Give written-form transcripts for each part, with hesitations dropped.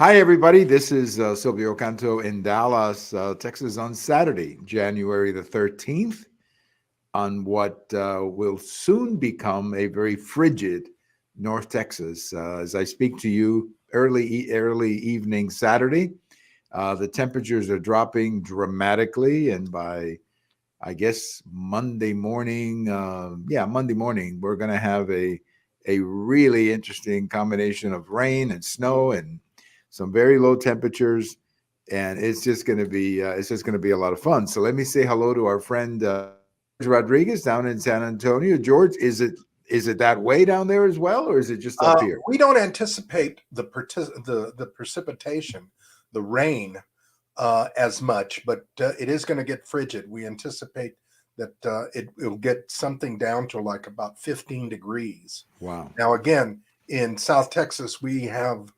Hi, everybody. This is Silvio Canto in Dallas, Texas on Saturday, January the 13th, on what will soon become a very frigid North Texas. As I speak to you early evening Saturday, the temperatures are dropping dramatically. And by, I guess, Monday morning, Monday morning, we're going to have a really interesting combination of rain and snow and some very low temperatures, and it's just going to be a lot of fun. So let me say hello to our friend George Rodriguez down in San Antonio. George, is it that way down there as well, or is it just up here? We don't anticipate the precipitation, the rain, as much, but it is going to get frigid. We anticipate that it'll get something down to like about 15 degrees. Wow. Now, again, in South Texas, we have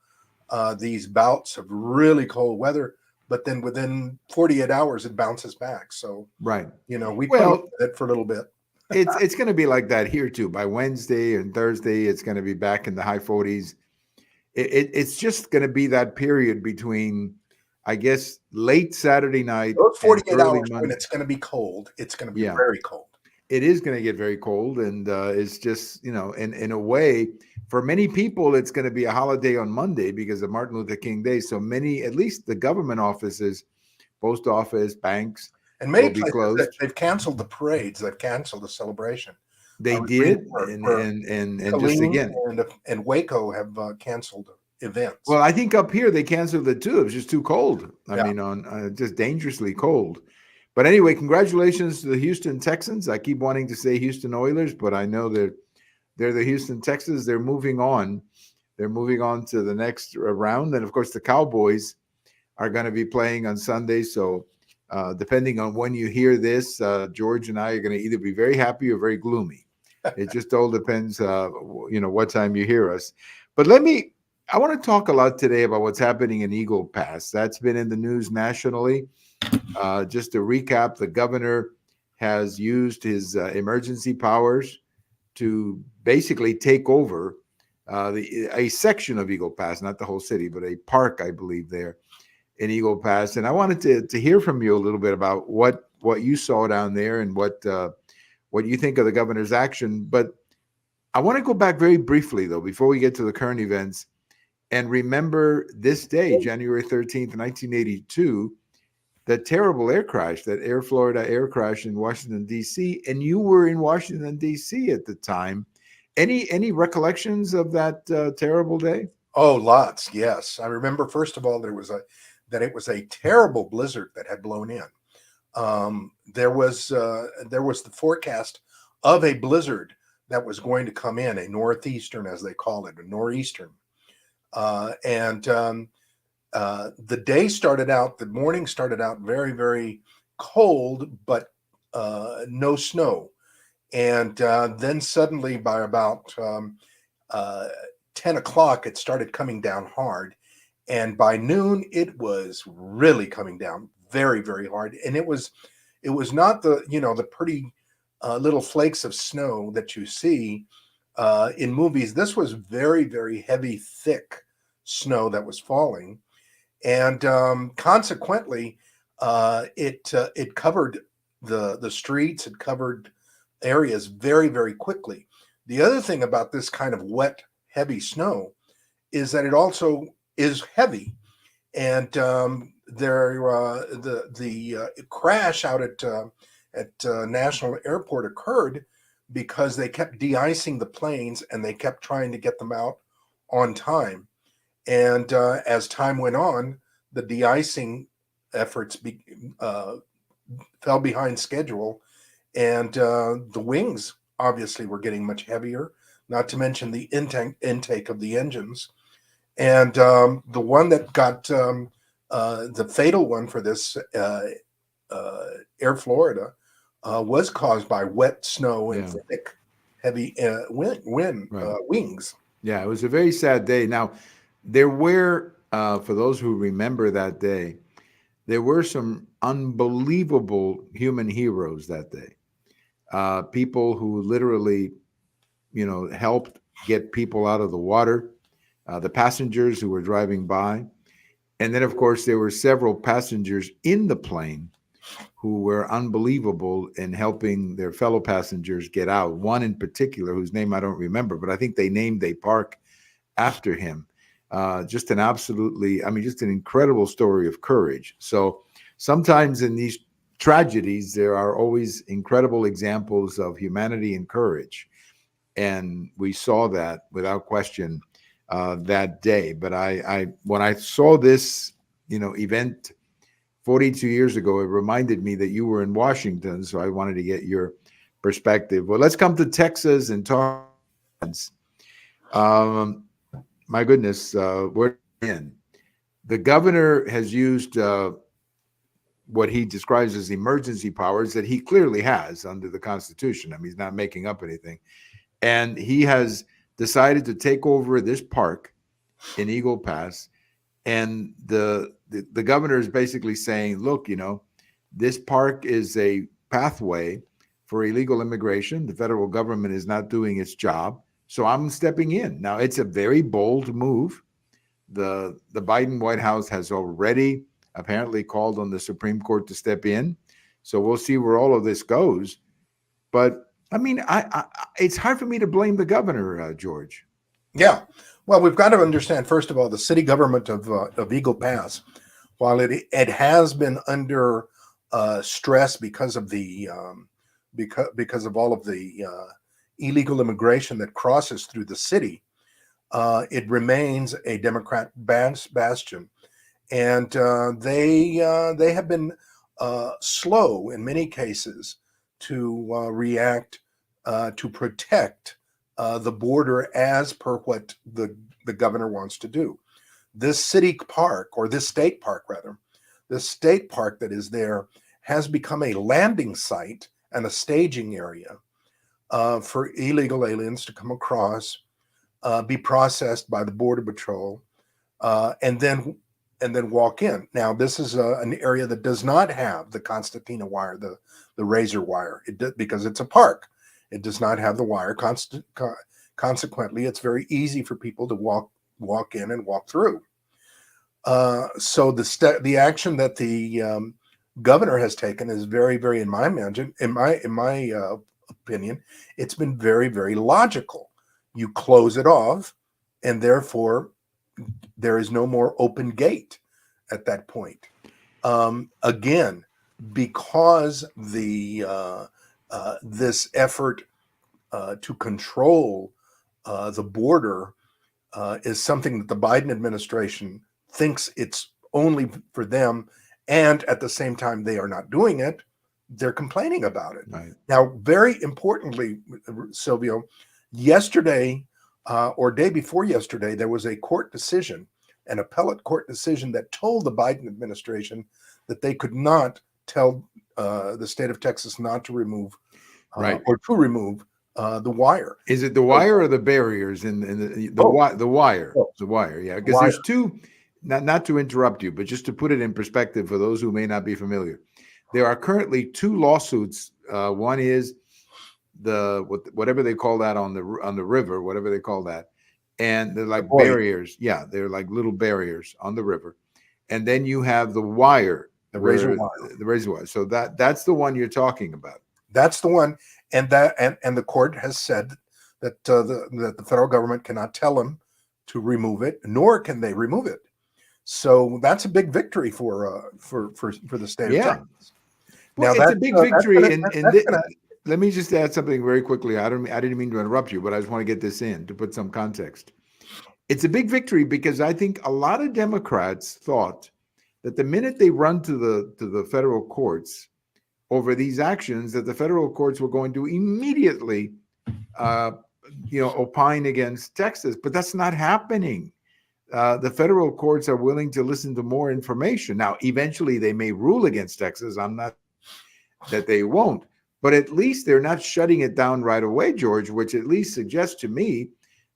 these bouts of really cold weather, but then within 48 hours, it bounces back. So, Right. we put up Well, with it for a little bit. it's going to be like that here too. By Wednesday and Thursday, it's going to be back in the high 40s. It's just going to be that period between, I guess, late Saturday night Those and 48 early hours when Monday. it's going to be cold, it's going to be Yeah, very cold. it is going to get very cold, and it's just in a way, for many people, it's going to be a holiday on Monday because of Martin Luther King Day. So many, at least the government offices, post office, banks, And will many be places closed. they've canceled the parades, they've canceled the celebration. I They was reading did, where and just Killeen again, and Waco have canceled events. well, I think up here they canceled it too. It was just too cold. I Yeah, mean, on just dangerously cold. But anyway, congratulations to the Houston Texans. I keep wanting to say Houston Oilers, but I know that they're the Houston Texans. They're moving on. They're moving on to the next round, and of course, the Cowboys are going to be playing on Sunday. So, depending on when you hear this, George and I are going to either be very happy or very gloomy. It just all depends, what time you hear us. But I want to talk a lot today about what's happening in Eagle Pass. That's been in the news nationally. Just to recap, the governor has used his emergency powers to basically take over a section of Eagle Pass, not the whole city, but a park, I believe, there in Eagle Pass. And I wanted to hear from you a little bit about what you saw down there and what you think of the governor's action. But I want to go back very briefly, though, before we get to the current events, and remember this day, January 13th, 1982, the terrible air crash, that Air Florida air crash in Washington, D.C. And you were in Washington, D.C. at the time. Any recollections of that terrible day? oh, lots. Yes, I remember. First of all, it was a terrible blizzard that had blown in. There was the forecast of a blizzard that was going to come in, a northeastern, as they call it, a nor'eastern, and the morning started out very, very cold, but no snow. And then suddenly, by about uh, 10 o'clock, it started coming down hard. And by noon, it was really coming down very, very hard. And it was not the pretty little flakes of snow that you see in movies. This was very, very heavy, thick snow that was falling, and consequently, it covered the streets. It covered areas very, very quickly. The other thing about this kind of wet, heavy snow is that it also is heavy, and the crash out at National Airport occurred because they kept de-icing the planes and they kept trying to get them out on time. And as time went on, the de-icing efforts uh, fell behind schedule, and the wings obviously were getting much heavier. Not to mention the intake of the engines, and the one that got the fatal one for this uh, Air Florida was caused by wet snow and Yeah, thick, heavy right. wings. Yeah, it was a very sad day. Now, there were, for those who remember that day, there were some unbelievable human heroes that day. People who literally, helped get people out of the water, the passengers who were driving by. And then, of course, there were several passengers in the plane who were unbelievable in helping their fellow passengers get out. One in particular, whose name I don't remember, but I think they named a park after him. Just an absolutely, I mean, just an incredible story of courage. So sometimes in these tragedies, there are always incredible examples of humanity and courage. And we saw that without question that day. But when I saw this, event 42 years ago, it reminded me that you were in Washington. So I wanted to get your perspective. Well, let's come to Texas and talk. My goodness, we're in. The governor has used what he describes as emergency powers that he clearly has under the Constitution. I mean, he's not making up anything. And he has decided to take over this park in Eagle Pass. And the governor is basically saying, look, this park is a pathway for illegal immigration. The federal government is not doing its job. So I'm stepping in. Now, it's a very bold move. The Biden White House has already apparently called on the Supreme Court to step in. So we'll see where all of this goes. But I mean, it's hard for me to blame the governor, George. Yeah. Well, we've got to understand, first of all, the city government of Eagle Pass, while it has been under stress because of the because of all of the illegal immigration that crosses through the city, it remains a Democrat bastion, and they have been slow in many cases to react to protect the border as per what the governor wants to do. This city park, or this state park rather, this state park that is there has become a landing site and a staging area for illegal aliens to come across, be processed by the Border Patrol, and then walk in. Now, this is an area that does not have the concertina wire, the razor wire, because it's a park. It does not have the wire. Consequently, it's very easy for people to walk in and walk through. So the action that the governor has taken is very, very, in my opinion, it's been very, very logical. You close it off, and therefore there is no more open gate at that point. Again, because this effort to control the border is something that the Biden administration thinks it's only for them, and at the same time they are not doing it, they're complaining about it. Right. Now, very importantly, Silvio, yesterday or day before yesterday, there was a court decision, an appellate court decision, that told the Biden administration that they could not tell the state of Texas not to remove or to remove the wire. Is it the wire or the barriers in the wire? Oh. The wire, yeah. Because there's two. Not to interrupt you, but just to put it in perspective for those who may not be familiar, there are currently two lawsuits. One is whatever they call that on the river, whatever they call that, and they're like barriers. Yeah, they're like little barriers on the river, and then you have the wire, the razor wire. The razor wire. So that's the one you're talking about. That's the one, and the court has said that the federal government cannot tell them to remove it, nor can they remove it. So that's a big victory for the state of Texas. Well, it's a big victory, let me just add something very quickly. I didn't mean to interrupt you, but I just want to get this in to put some context. It's a big victory because I think a lot of Democrats thought that the minute they run to the federal courts over these actions, that the federal courts were going to immediately, opine against Texas, but that's not happening. The federal courts are willing to listen to more information. Now, eventually they may rule against Texas. I'm not that they won't, but at least they're not shutting it down right away, George, which at least suggests to me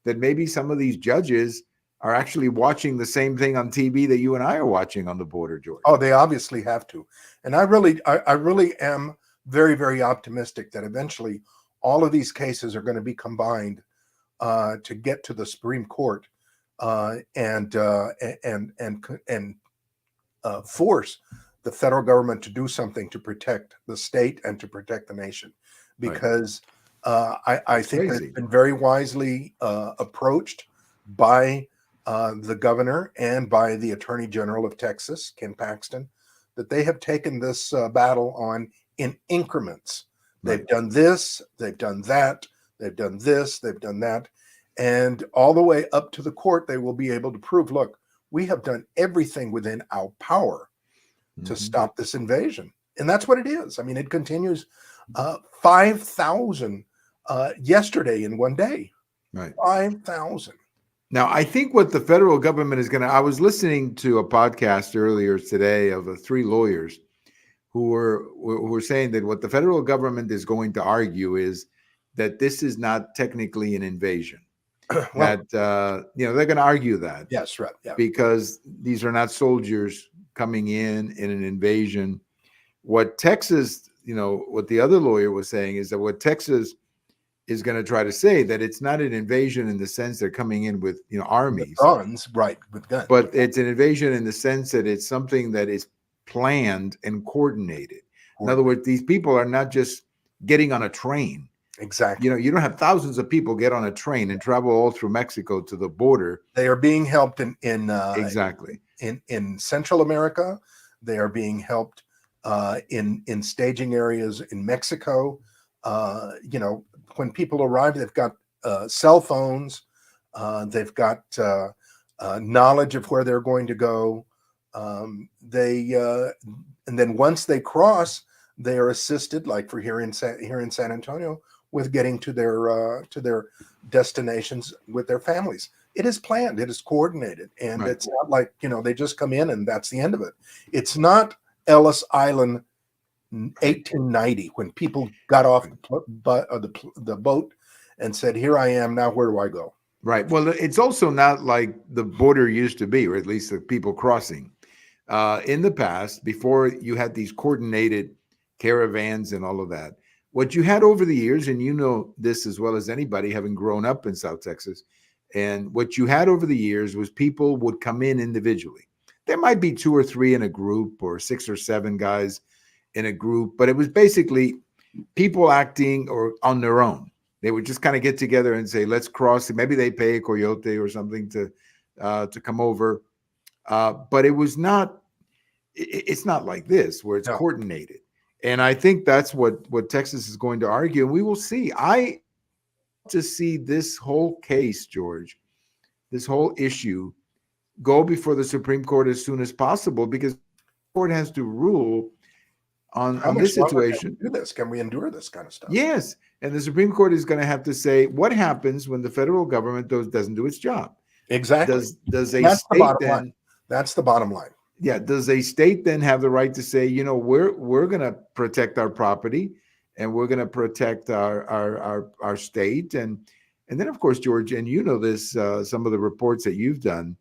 that maybe some of these judges are actually watching the same thing on TV that you and I are watching on the border, George. Oh, they obviously have to. And I really am very, very optimistic that eventually all of these cases are going to be combined to get to the Supreme Court and force the federal government to do something to protect the state and to protect the nation, because I think that it's been very wisely approached by the governor and by the Attorney General of Texas, Ken Paxton, that they have taken this battle on in increments. They've done this, they've done that, they've done this, they've done that. And all the way up to the court, they will be able to prove, look, we have done everything within our power to stop this invasion. And that's what it is. I mean, it continues 5,000 yesterday in one day. 5,000. Now, I think what the federal government is going to, I was listening to a podcast earlier today of 3 lawyers who were saying that what the federal government is going to argue is that this is not technically an invasion. Well, that, they're going to argue that. Yes, right. Yeah. Because these are not soldiers coming in an invasion. What Texas, what the other lawyer was saying is that what Texas is going to try to say that it's not an invasion in the sense they're coming in with, armies. With guns, right, with guns. But it's an invasion in the sense that it's something that is planned and coordinated. In other words, these people are not just getting on a train. Exactly. You don't have thousands of people get on a train and travel all through Mexico to the border. They are being helped in exactly in Central America. They are being helped in staging areas in Mexico. When people arrive, they've got cell phones. They've got knowledge of where they're going to go. And then once they cross, they are assisted, like for here in San Antonio, with getting to their destinations with their families. It is planned, it is coordinated, and it's not like they just come in and that's the end of it. It's not Ellis Island 1890 when people got off the boat and said, "Here I am. Now where do I go?" Right. Well, it's also not like the border used to be, or at least the people crossing. In the past, before you had these coordinated caravans and all of that, what you had over the years, and you know this as well as anybody having grown up in South Texas, and what you had over the years was people would come in individually. There might be 2 or 3 in a group, or 6 or 7 guys in a group, but it was basically people acting or on their own. They would just kind of get together and say, let's cross. Maybe they pay a coyote or something to come over. But it was not, it's not like this where it's coordinated. And I think that's what Texas is going to argue. And we will see. I to see this whole case, George, this whole issue go before the Supreme Court as soon as possible, because the court has to rule on this situation. Can we endure this kind of stuff? Yes. And the Supreme Court is going to have to say what happens when the federal government doesn't do its job. Exactly. Does a state then? That's the bottom line. Yeah. Does a state then have the right to say, we're going to protect our property and we're going to protect our state, and then of course, George, and this, some of the reports that you've done,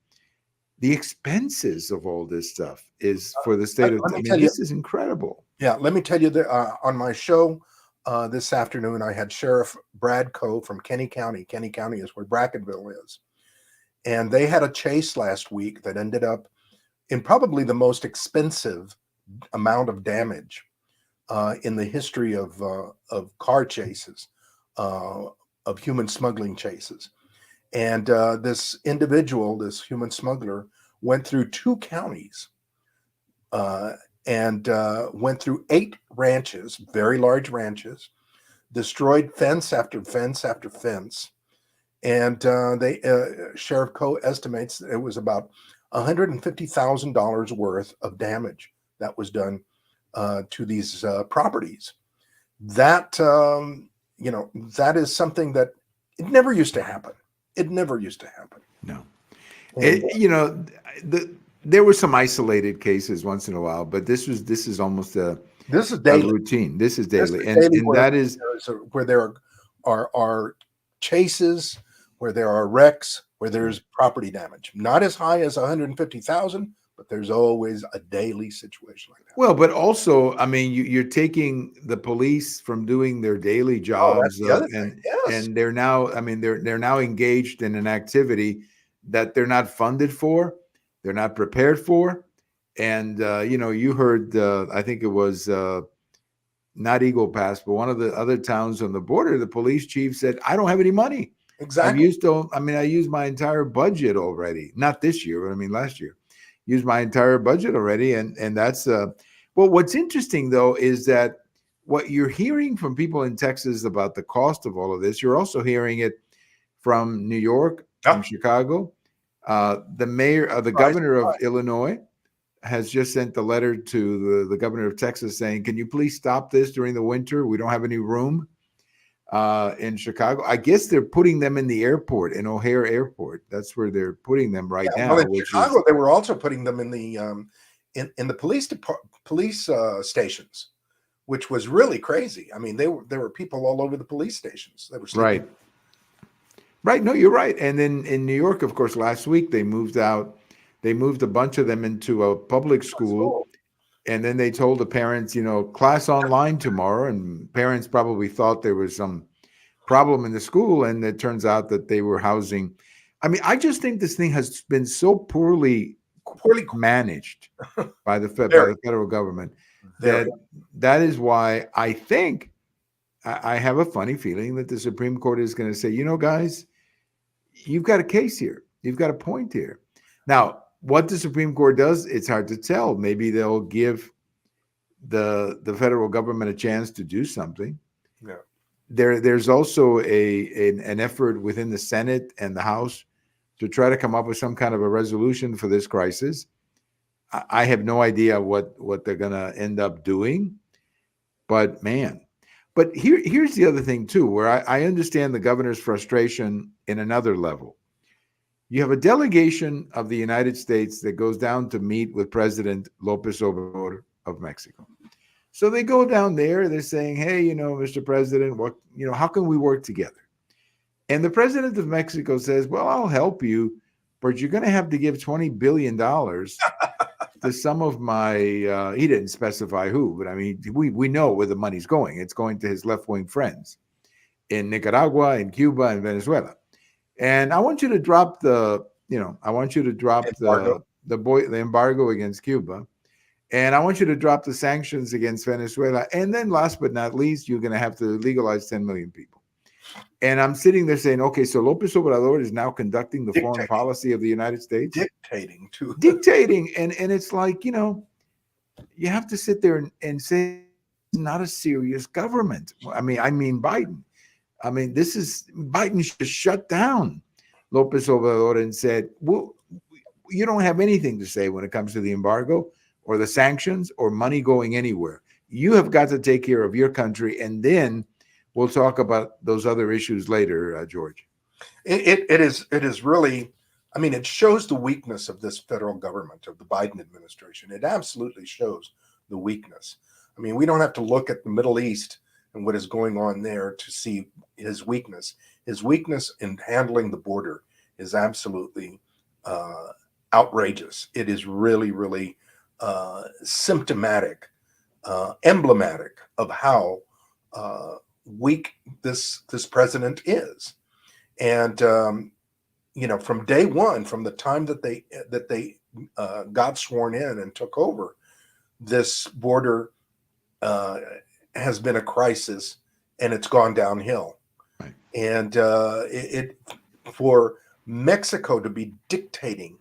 the expenses of all this stuff is for the state of. This is incredible. Yeah, let me tell you that on my show this afternoon, I had Sheriff Brad Coe from Kenny County. Kenny County is where Brackettville is. And they had a chase last week that ended up in probably the most expensive amount of damage in the history of car chases, of human smuggling chases. And this individual, this human smuggler, went through 2 counties and went through 8 ranches, very large ranches, destroyed fence after fence after fence. And Sheriff Coe estimates it was about $150,000 worth of damage that was done to these properties. That, that is something that it never used to happen. It never used to happen. No. There were some isolated cases once in a while, but this is almost a daily routine. This is daily. That is where there are chases, where there are wrecks, where there's property damage. Not as high as 150,000, but there's always a daily situation like that. Well, but also, you're taking the police from doing their daily jobs, and they're now, they're now engaged in an activity that they're not funded for, they're not prepared for, And you heard, I think it was not Eagle Pass, but one of the other towns on the border. The police chief said, "I don't have any money. Exactly. I used my entire budget already. Not this year, but I mean last year. Used my entire budget already." And that's well, what's interesting though is that what you're hearing from people in Texas about the cost of all of this, you're also hearing it from New York, from Chicago. The governor of Illinois has just sent a letter to the governor of Texas saying, "Can you please stop this during the winter? We don't have any room in Chicago." I guess they're putting them in the airport, in O'Hare Airport. That's where they're putting them right now. Well, in Chicago, they were also putting them in the police stations, which was really crazy. I mean, there were people all over the police stations. They were sleeping. Right. No, you're right. And then in New York, of course, last week they moved a bunch of them into a public school. And then they told the parents, class online tomorrow. And parents probably thought there was some problem in the school. And it turns out that they were housing. I mean, I just think this thing has been so poorly managed by the federal government that is why I think I have a funny feeling that the Supreme Court is going to say, guys, you've got a case here. You've got a point here. Now, what the Supreme Court does, it's hard to tell. Maybe they'll give the federal government a chance to do something. Yeah. There's also an effort within the Senate and the House to try to come up with some kind of a resolution for this crisis. I have no idea what they're going to end up doing, but man. But here's the other thing too, where I understand the governor's frustration in another level. You have a delegation of the United States that goes down to meet with President López Obrador of Mexico. So they go down there, they're saying, "Hey, Mr. President, how can we work together?" And the president of Mexico says, "Well, I'll help you, but you're going to have to give $20 billion to some of my," he didn't specify who, but I mean, we know where the money's going. It's going to his left-wing friends in Nicaragua, in Cuba, and Venezuela. And I want you to drop the embargo against Cuba. And I want you to drop the sanctions against Venezuela. And then last but not least, you're going to have to legalize 10 million people. And I'm sitting there saying, okay, so López Obrador is now conducting the foreign policy of the United States. Dictating. And it's like, you have to sit there and say, it's not a serious government. I mean, Biden. I mean, Biden should shut down López Obrador and said, well, you don't have anything to say when it comes to the embargo or the sanctions or money going anywhere. You have got to take care of your country, and then we'll talk about those other issues later, George. It is really, I mean, it shows the weakness of this federal government, of the Biden administration. It absolutely shows the weakness. I mean, we don't have to look at the Middle East and what is going on there to see his weakness. His weakness in handling the border is absolutely outrageous. It is really, really symptomatic, emblematic of how weak this president is. And from day one, from the time that they got sworn in and took over, this border has been a crisis, and it's gone downhill. Right. And it for Mexico to be dictating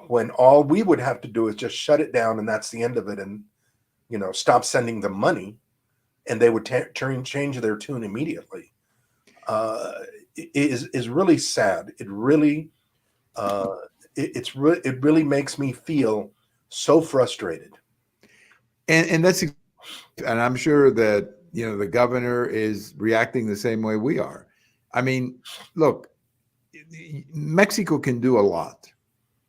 when all we would have to do is just shut it down, and that's the end of it, and stop sending them money, and they would change their tune immediately. Is really sad. It really it really makes me feel so frustrated. And I'm sure that the governor is reacting the same way we are. I mean, look, Mexico can do a lot,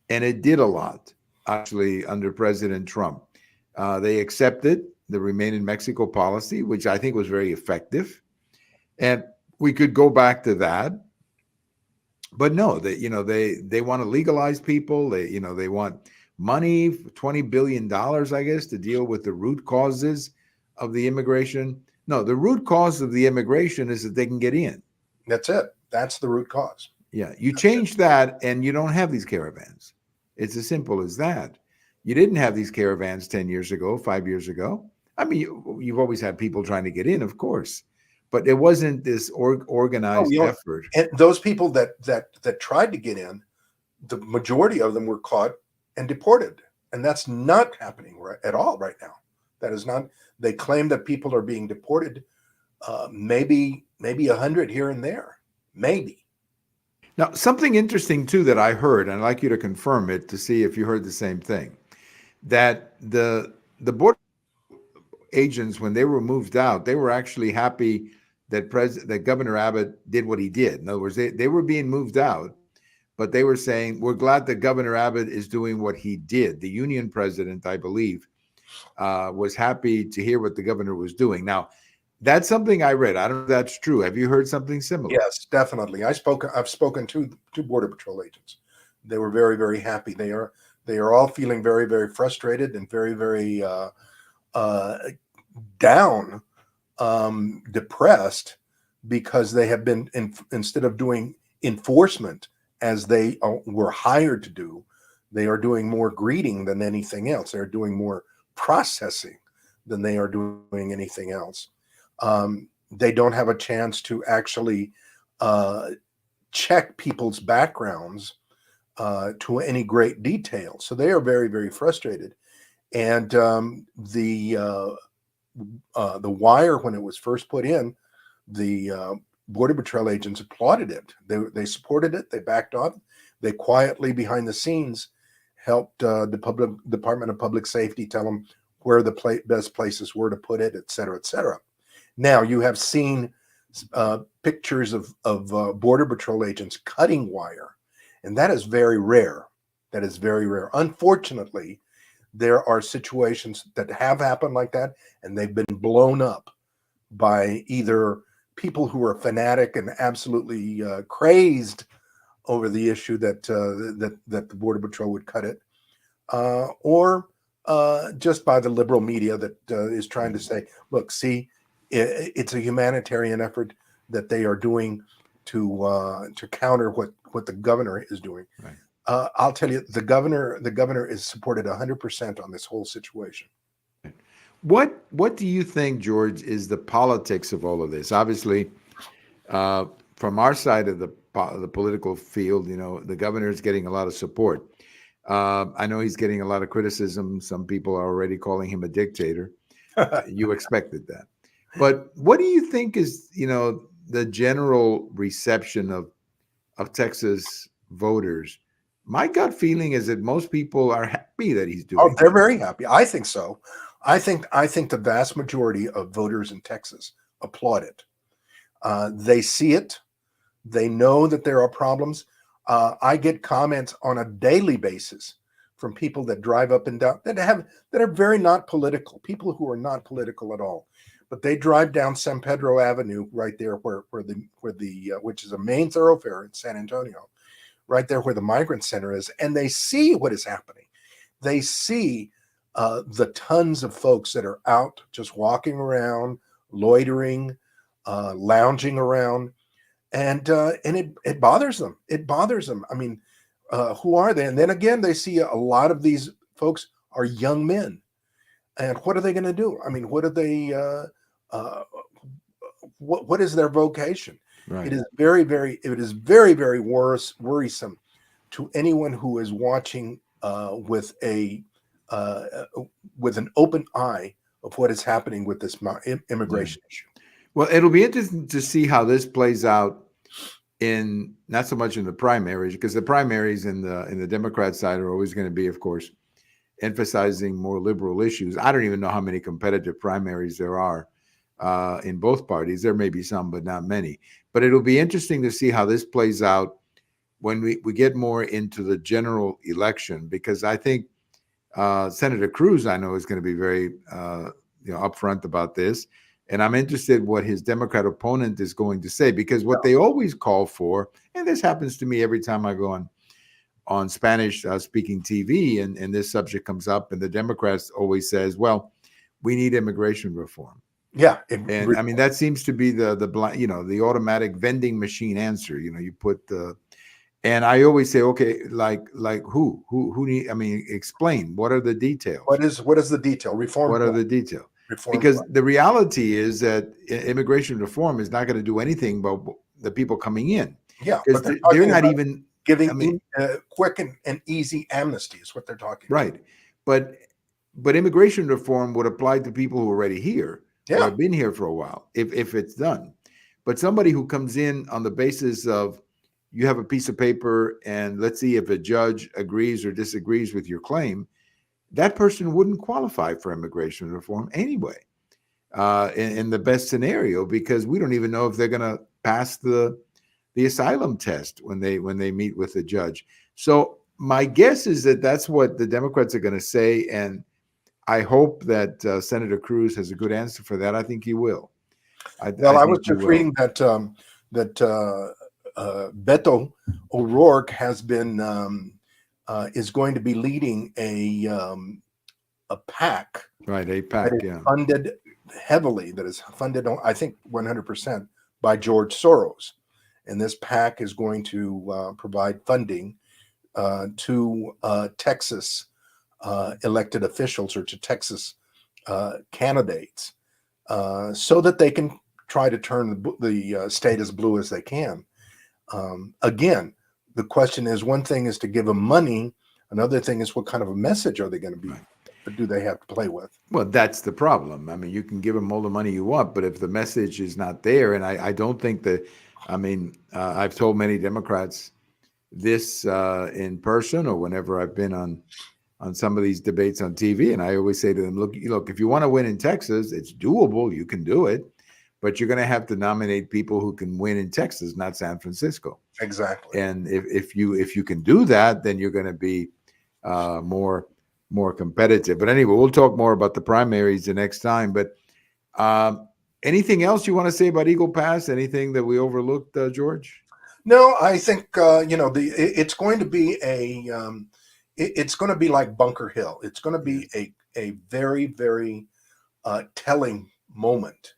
and it did a lot actually under President Trump. They accepted the Remain in Mexico policy, which I think was very effective, and we could go back to that. But no, they want to legalize people. They want money, $20 billion, I guess, to deal with the root causes of the immigration. No, the root cause of the immigration is that they can get in. That's it. That's the root cause. Yeah, you change that and you don't have these caravans. It's as simple as that. You didn't have these caravans 10 years ago, 5 years ago. I mean, you've always had people trying to get in, of course, but it wasn't this Oh, organized effort. and those people that tried to get in, the majority of them were caught and deported, and that's not happening at all right now. That is not. They claim that people are being deported, maybe 100 here and there, maybe. Now, something interesting too that I heard, and I'd like you to confirm it to see if you heard the same thing, that the border agents, when they were moved out, they were actually happy that Governor Abbott did what he did. In other words, they were being moved out, but they were saying, we're glad that Governor Abbott is doing what he did. The union president, I believe, was happy to hear what the governor was doing. Now, that's something I read. I don't know if that's true. Have you heard something similar? Yes, definitely. I've spoken to Border Patrol agents. They were very, very happy. They are all feeling very, very frustrated and very, very down, depressed, because they have been, instead of doing enforcement as they were hired to do, they are doing more greeting than anything else. They're doing more processing than they are doing anything else. They don't have a chance to actually check people's backgrounds to any great detail. So they are very, very frustrated. And the wire, when it was first put in, the Border Patrol agents applauded it. They supported it. They backed off. They quietly, behind the scenes, helped the Department of Public Safety tell them where the best places were to put it, et cetera, et cetera. Now, you have seen pictures of Border Patrol agents cutting wire, and that is very rare. That is very rare. Unfortunately, there are situations that have happened like that, and they've been blown up by either people who are fanatic and absolutely crazed over the issue that the Border Patrol would cut it, or just by the liberal media that is trying to say, look, see, it's a humanitarian effort that they are doing to counter what the governor is doing. Right. I'll tell you, the governor is supported 100% on this whole situation. What do you think, George, is the politics of all of this? Obviously, from our side of the political field, the governor is getting a lot of support. I know he's getting a lot of criticism. Some people are already calling him a dictator. You expected that. But what do you think is, the general reception of Texas voters? My gut feeling is that most people are happy that he's doing. Oh, they're very happy. I think so. I think the vast majority of voters in Texas applaud it. They see it. They know that there are problems. I get comments on a daily basis from people that drive up and down that are very not political, people who are not political at all, but they drive down San Pedro Avenue right there where the which is a main thoroughfare in San Antonio, right there where the migrant center is, and they see what is happening. They see the tons of folks that are out just walking around, loitering, lounging around, and it bothers them. It bothers them. I mean, who are they? And then again, they see a lot of these folks are young men, and what are they going to do? I mean, what are they? What is their vocation? Right. It is very, very worrisome to anyone who is watching with an open eye of what is happening with this immigration issue. Well, it'll be interesting to see how this plays out in not so much in the primaries, because the primaries in the Democrat side are always going to be, of course, emphasizing more liberal issues. I don't even know how many competitive primaries there are in both parties. There may be some, but not many. But it'll be interesting to see how this plays out when we get more into the general election, because I think Senator Cruz, I know, is going to be very upfront about this. And I'm interested what his Democrat opponent is going to say, because what they always call for, and this happens to me every time I go on Spanish speaking TV and this subject comes up, and the Democrats always says, well, we need immigration reform. Yeah. And I mean, that seems to be the automatic vending machine answer. You put And I always say, okay, like who need, I mean, explain, what are the details? What is the detail? What Reform are what? the details? Reform Because what? the reality is that immigration reform is not going to do anything but the people coming in, Yeah, but because they're they're talking not about even, I giving mean, quick and easy amnesty is what they're talking about. right. But immigration reform would apply to people who are already here or Yeah, have been here for a while, if it's done. But somebody who comes in on the basis of, you have a piece of paper and let's see if a judge agrees or disagrees with your claim, that person wouldn't qualify for immigration reform anyway, in the best scenario, because we don't even know if they're going to pass the asylum test when they meet with the judge. So my guess is that that's what the Democrats are going to say, and I hope that Senator Cruz has a good answer for that. I think he will. well, I I was think he just will. reading that Beto O'Rourke has been is going to be leading a PAC Right, that APAC, is yeah. funded heavily, that is funded, I think, 100% by George Soros. And this PAC is going to provide funding to Texas elected officials or to Texas candidates so that they can try to turn the state as blue as they can. Again, the question is, one thing is to give them money. Another thing is, what kind of a message are they going to be? Right. Do they have to play with? Well, that's the problem. I mean, you can give them all the money you want, but if the message is not there, and I don't think that, I mean, I've told many Democrats this in person or whenever I've been on some of these debates on TV, and I always say to them, look, if you want to win in Texas, it's doable. You can do it, but you're going to have to nominate people who can win in Texas, not San Francisco. Exactly. And if you can do that, then you're going to be more competitive. But anyway, we'll talk more about the primaries the next time. But anything else you want to say about Eagle Pass? Anything that we overlooked, George? No, I think it's going to be it's going to be like Bunker Hill. It's going to be a very, very telling moment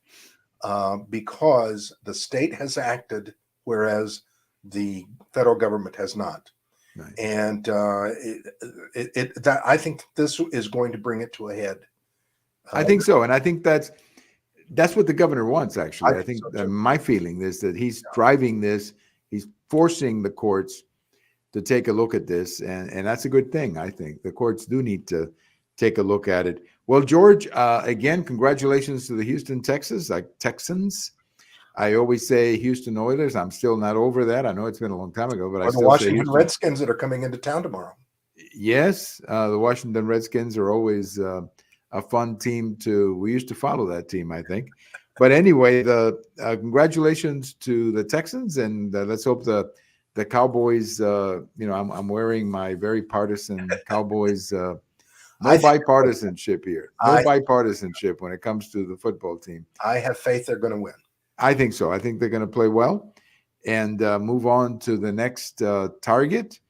because the state has acted, whereas the federal government has not. Right. And I think this is going to bring it to a head. I think so, and I think that's what the governor wants. Actually, I think so my feeling is that he's driving this. He's forcing the courts to take a look at this, and that's a good thing. I think the courts do need to take a look at it. Well, George, again, congratulations to the Houston Texans. I always say Houston Oilers. I'm still not over that. I know it's been a long time ago, but I still the Washington say Houston Redskins that are coming into town tomorrow. Yes, the Washington Redskins are always a fun team we used to follow that team, I think. But anyway, the congratulations to the Texans, and let's hope the Cowboys. I'm wearing my very partisan Cowboys. No bipartisanship here. No bipartisanship when it comes to the football team. I have faith they're going to win. I think so. I think they're going to play well and move on to the next target.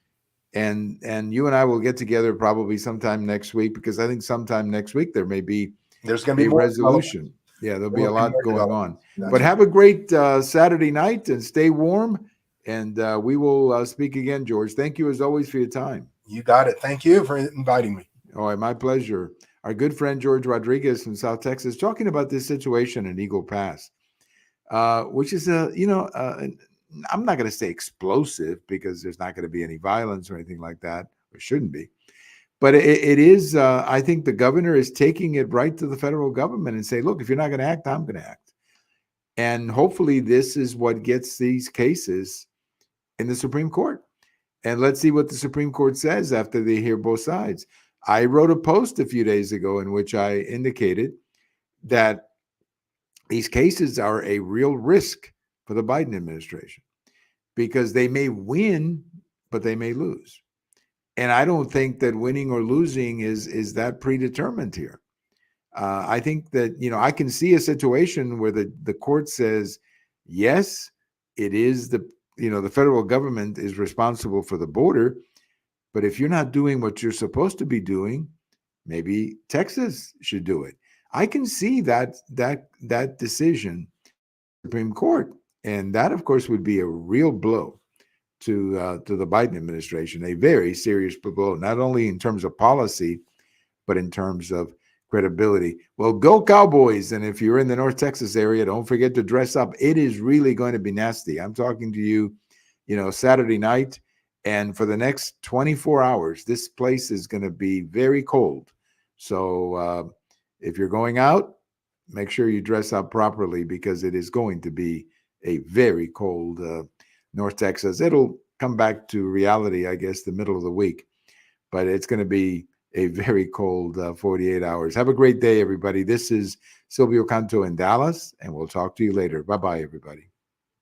And you and I will get together probably sometime next week, because I think sometime next week there's going to be a resolution. Yeah, there'll be a lot going on. But have a great Saturday night and stay warm. And we will speak again, George. Thank you as always for your time. You got it. Thank you for inviting me. All right, my pleasure. Our good friend George Rodriguez from South Texas talking about this situation in Eagle Pass, which is I'm not going to say explosive, because there's not going to be any violence or anything like that, or shouldn't be. But it is, I think the governor is taking it right to the federal government and say, look, if you're not going to act, I'm going to act. And hopefully this is what gets these cases in the Supreme Court. And let's see what the Supreme Court says after they hear both sides. I wrote a post a few days ago in which I indicated that these cases are a real risk for the Biden administration, because they may win, but they may lose. And I don't think that winning or losing is that predetermined here. I think that, I can see a situation where the court says, yes, it is the federal government is responsible for the border, but if you're not doing what you're supposed to be doing, maybe Texas should do it. I can see that decision, Supreme Court, and that, of course, would be a real blow to the Biden administration, a very serious blow, not only in terms of policy, but in terms of credibility. Well, go Cowboys. And if you're in the North Texas area, don't forget to dress up. It is really going to be nasty. I'm talking to you, Saturday night. And for the next 24 hours, this place is going to be very cold. So if you're going out, make sure you dress up properly, because it is going to be a very cold North Texas. It'll come back to reality, I guess, the middle of the week. But it's going to be a very cold 48 hours. Have a great day, everybody. This is Silvio Canto in Dallas, and we'll talk to you later. Bye-bye, everybody.